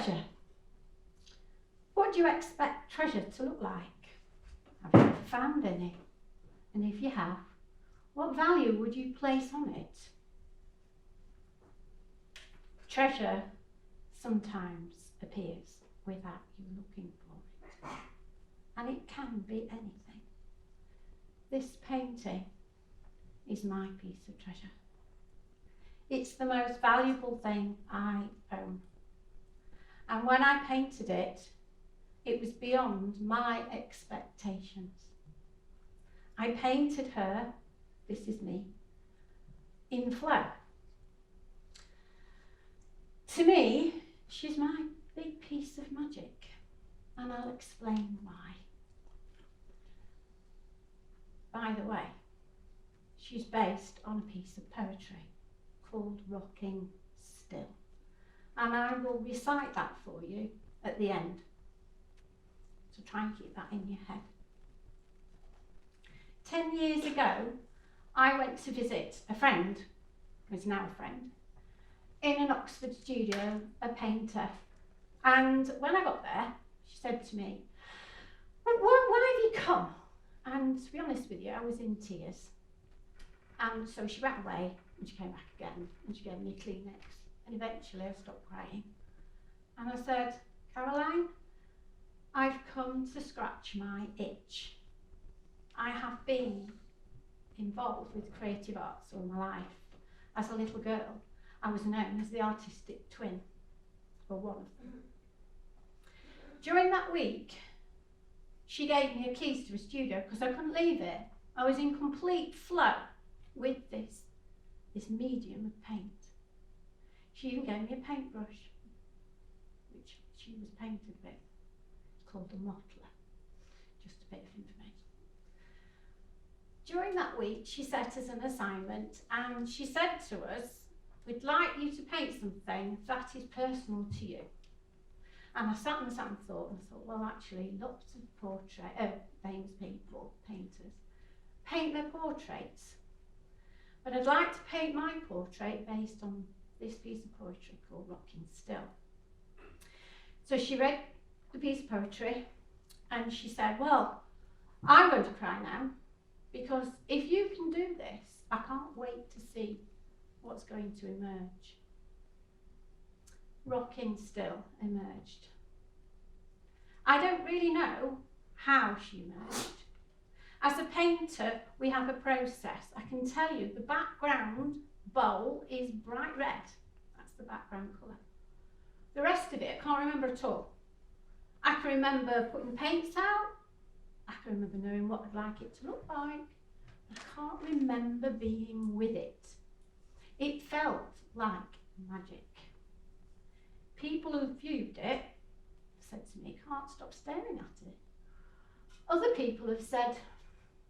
treasure. What do you expect treasure to look like? Have you ever found any? And if you have, what value would you place on it? Treasure sometimes appears without you looking for it. And it can be anything. This painting is my piece of treasure. It's the most valuable thing I own. And when I painted it, it was beyond my expectations. I painted her, this is me, in flow. To me, she's my big piece of magic, and I'll explain why. By the way, she's based on a piece of poetry called Rocking Still, and I will recite that for you at the end. So try and keep that in your head. 10 years ago, I went to visit a friend, who's now a friend, in an Oxford studio, a painter. And when I got there, she said to me, why have you come? And to be honest with you, I was in tears. And so she went away, and she came back again, and she gave me a Kleenex. And eventually I stopped crying. And I said, Caroline, I've come to scratch my itch. I have been involved with creative arts all my life. As a little girl, I was known as the artistic twin, or one of them. During that week, she gave me a keys to a studio because I couldn't leave it. I was in complete flow with this medium of paint. She even gave me a paintbrush, which she was painted with. It's called a mottler, just a bit of information. During that week, she set us an assignment and she said to us, we'd like you to paint something that is personal to you. And I sat and thought, well, actually, lots of famous people, painters, paint their portraits. But I'd like to paint my portrait based on this piece of poetry called Rocking Still. So she read the piece of poetry and she said, well, I'm going to cry now because if you can do this, I can't wait to see what's going to emerge. Rocking Still emerged. I don't really know how she emerged. As a painter, we have a process. I can tell you the background bowl is bright red. That's the background colour. The rest of it, I can't remember at all. I can remember putting the paints out. I can remember knowing what I'd like it to look like. I can't remember being with it. It felt like magic. People who viewed it said to me, can't stop staring at it. Other people have said,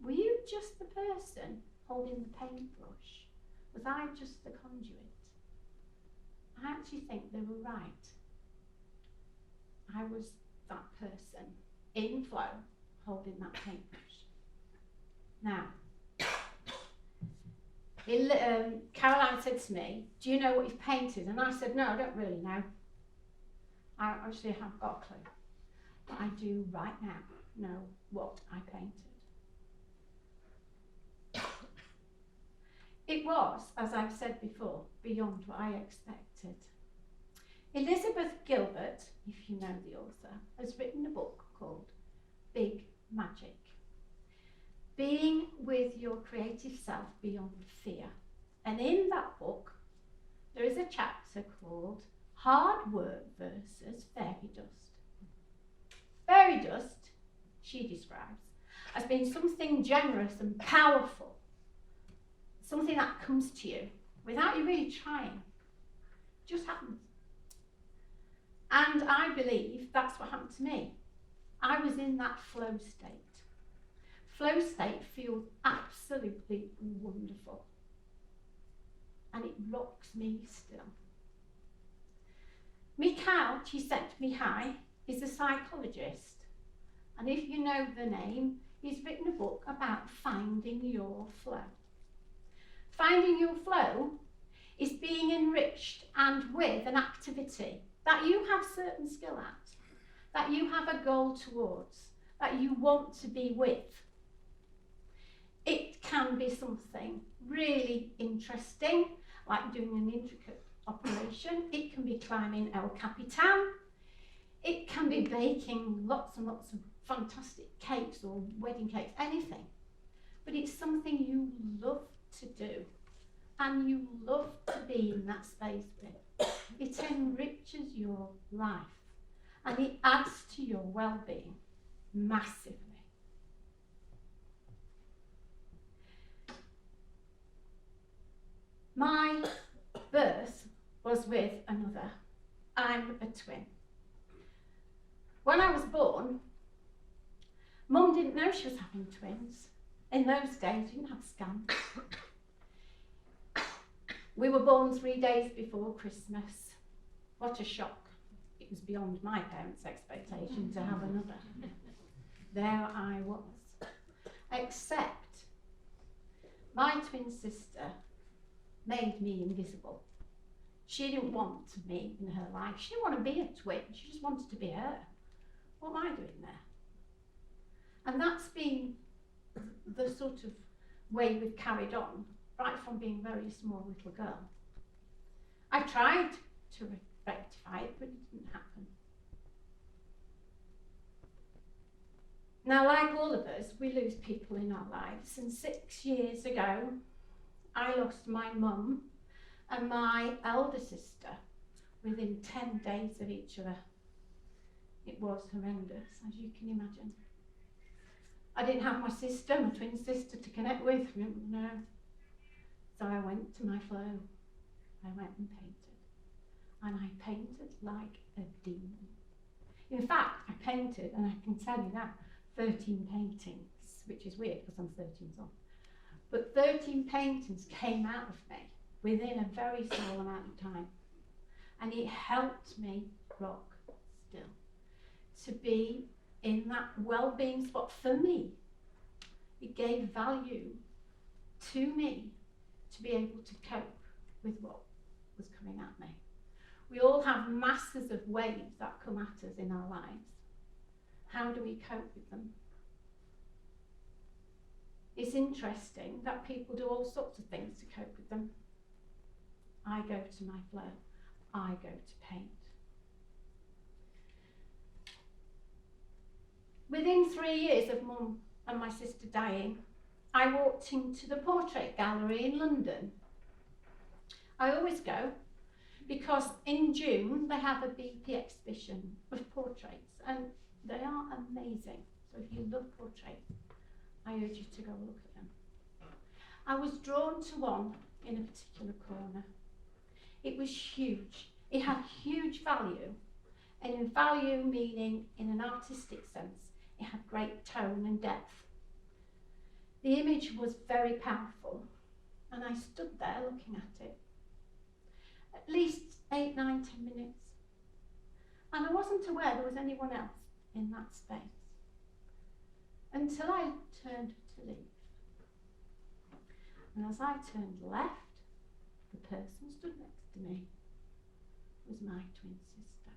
were you just the person holding the paintbrush? Was I just the conduit? I actually think they were right. I was that person in flow holding that paintbrush. Now, Caroline said to me, do you know what you've painted? And I said, no, I don't really know. I actually haven't got a clue. But I do right now know what I painted. It was, as I've said before, beyond what I expected. Elizabeth Gilbert, if you know the author, has written a book called Big Magic. Being with your creative self beyond fear. And in that book, there is a chapter called Hard Work versus Fairy Dust. Fairy dust, she describes, as being something generous and powerful, something that comes to you without you really trying. It just happens. And I believe that's what happened to me. I was in that flow state. Flow state feels absolutely wonderful. And it rocks me still. Mikhail Csikszentmihalyi is a psychologist. And if you know the name, he's written a book about finding your flow. Finding your flow is being enriched and with an activity that you have certain skill at, that you have a goal towards, that you want to be with. It can be something really interesting, like doing an intricate operation. It can be climbing El Capitan. It can be baking lots and lots of fantastic cakes or wedding cakes, anything. But it's something you love to do and you love to be in that space with. It enriches your life and it adds to your well-being massively. My birth was with another. I'm a twin. When I was born, Mum didn't know she was having twins. In those days, you didn't have scans. We were born 3 days before Christmas. What a shock. It was beyond my parents' expectation to have another. There I was. Except my twin sister made me invisible. She didn't want me in her life. She didn't want to be a twin. She just wanted to be her. What am I doing there? And that's been the sort of way we've carried on, right from being a very small little girl. I tried to rectify it, but it didn't happen. Now, like all of us, we lose people in our lives. And 6 years ago, I lost my mum and my elder sister within 10 days of each other. It was horrendous, as you can imagine. I didn't have my sister, my twin sister, to connect with, no. So I went to my flow. I went and painted. And I painted like a demon. In fact, I painted, and I can tell you that, 13 paintings, which is weird because I'm 13 years old. But 13 paintings came out of me within a very small amount of time. And it helped me rock still. To be in that well-being spot for me. It gave value to me to be able to cope with what was coming at me. We all have masses of waves that come at us in our lives. How do we cope with them? It's interesting that people do all sorts of things to cope with them. I go to my flow. I go to paint. Within 3 years of Mum and my sister dying, I walked into the portrait gallery in London. I always go because in June they have a BP exhibition of portraits and they are amazing. So if you love portraits, I urge you to go look at them. I was drawn to one in a particular corner. It was huge. It had huge value, and in value meaning in an artistic sense. It had great tone and depth. The image was very powerful, and I stood there looking at it. At least 8, 9, 10 minutes. And I wasn't aware there was anyone else in that space until I turned to leave. And as I turned left, the person stood next to me was my twin sister.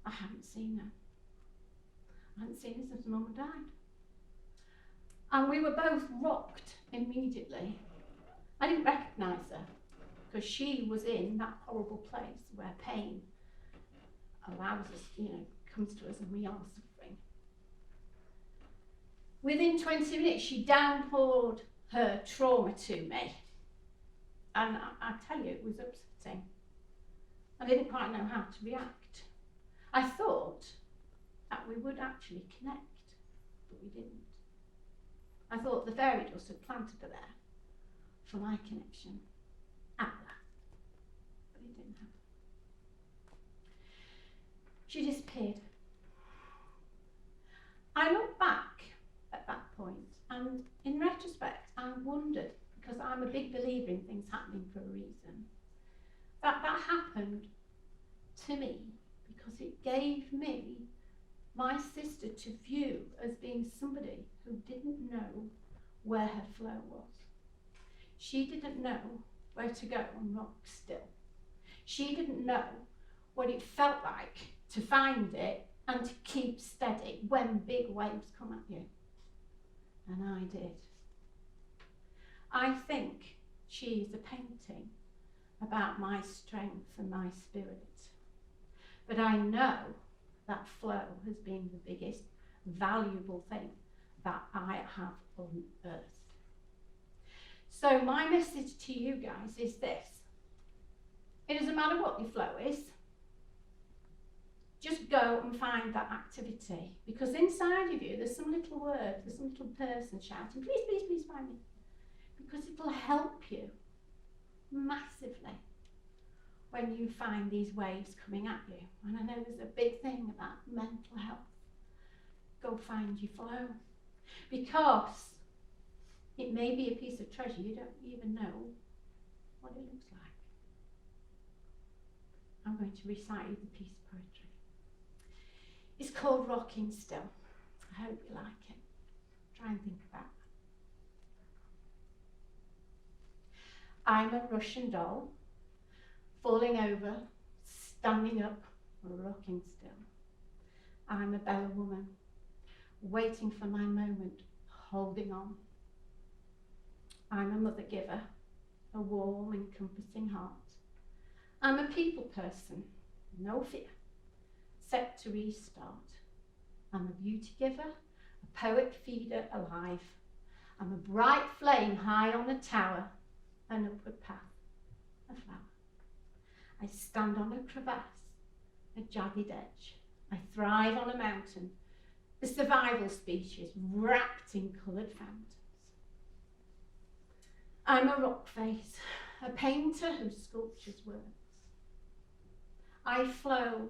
I hadn't seen her. I hadn't seen her since Mum died. And we were both rocked immediately. I didn't recognise her because she was in that horrible place where pain allows us, comes to us and we are suffering. Within 20 minutes, she downpoured her trauma to me. And I tell you, it was upsetting. I didn't quite know how to react. I thought that we would actually connect, but we didn't. I thought the fairy dust had planted her there for my connection at last, but it didn't happen. She disappeared. I look back at that point, and in retrospect, I wondered, because I'm a big believer in things happening for a reason, that happened to me because it gave me my sister to view as being somebody who didn't know where her flow was. She didn't know where to go and rock still. She didn't know what it felt like to find it and to keep steady when big waves come at you. And I did. I think she is a painting about my strength and my spirit. But I know that flow has been the biggest valuable thing that I have on earth. So my message to you guys is this. It doesn't matter what your flow is. Just go and find that activity, because inside of you there's some little word, there's some little person shouting, please, please, please find me. Because it'll help you massively when you find these waves coming at you. And I know there's a big thing about mental health. Go find your flow. Because it may be a piece of treasure, you don't even know what it looks like. I'm going to recite you the piece of poetry. It's called Rocking Still. I hope you like it. Try and think about that. I'm a Russian doll, falling over, standing up, rocking still. I'm a Bella woman, waiting for my moment, holding on. I'm a mother giver, a warm, encompassing heart. I'm a people person, no fear, set to restart. I'm a beauty giver, a poet feeder alive. I'm a bright flame high on a tower, an upward path, a flower. I stand on a crevasse, a jagged edge. I thrive on a mountain, a survival species wrapped in coloured fountains. I'm a rock face, a painter who sculptures words. I flow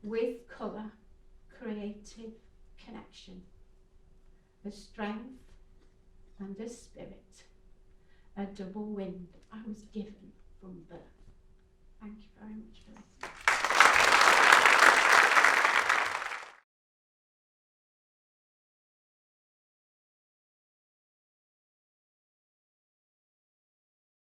with colour, creative connection, a strength and a spirit, a double wind I was given from birth. Thank you very much for listening.